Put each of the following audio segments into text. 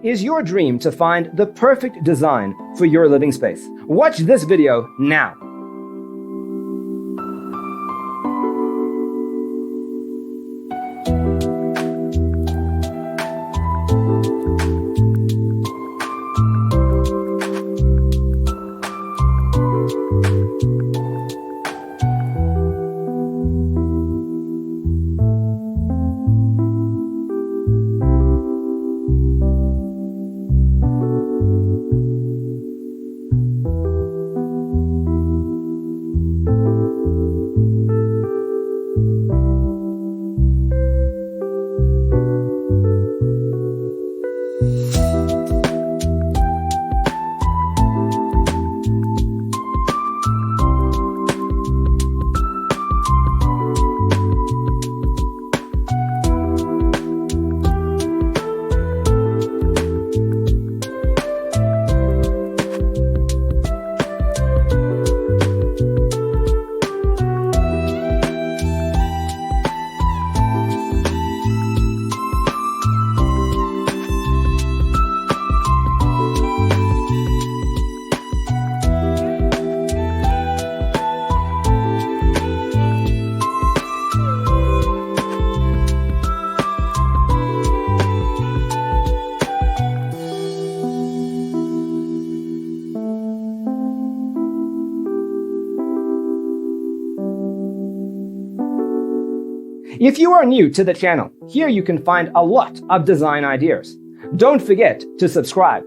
Is your dream to find the perfect design for your living space? Watch this video now. If you are new to the channel, here you can find a lot of design ideas. Don't forget to subscribe.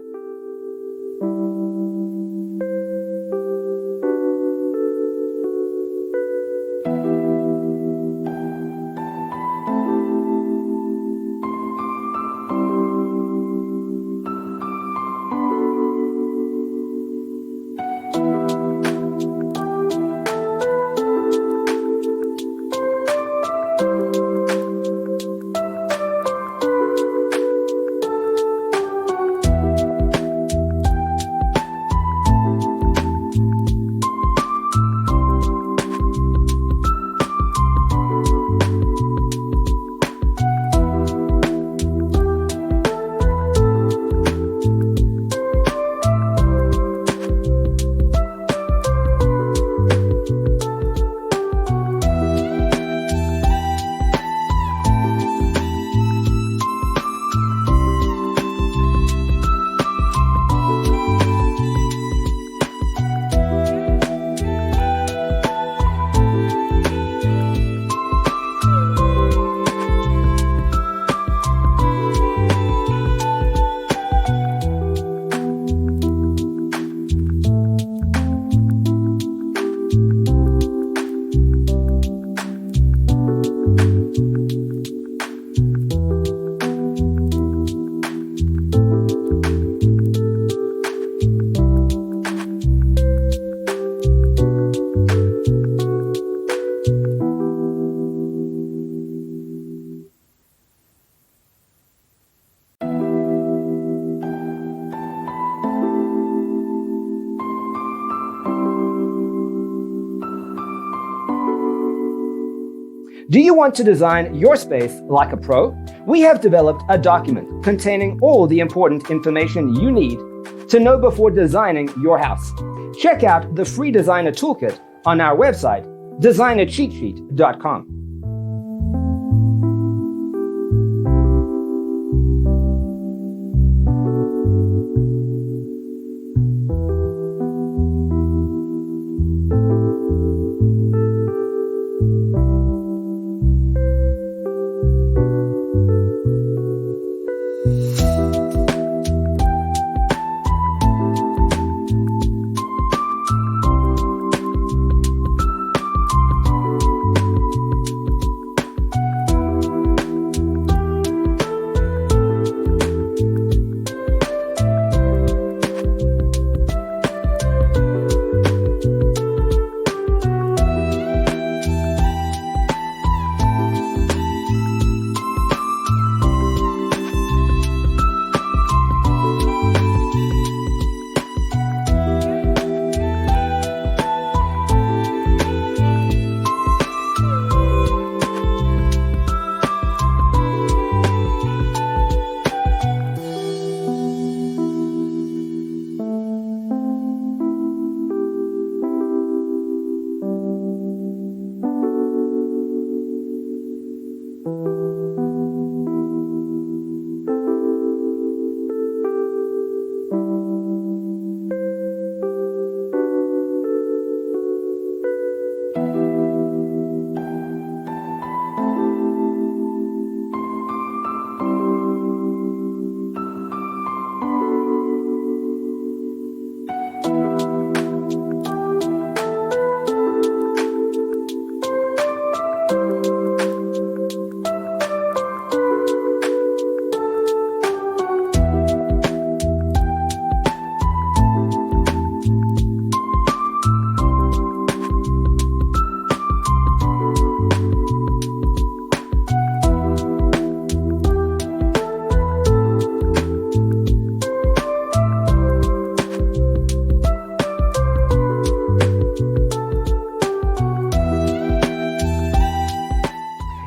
Do you want to design your space like a pro? We have developed a document containing all the important information you need to know before designing your house. Check out the free designer toolkit on our website, designercheatsheet.com.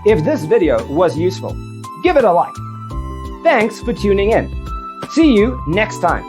If this video was useful, give it a like. Thanks for tuning in. See you next time.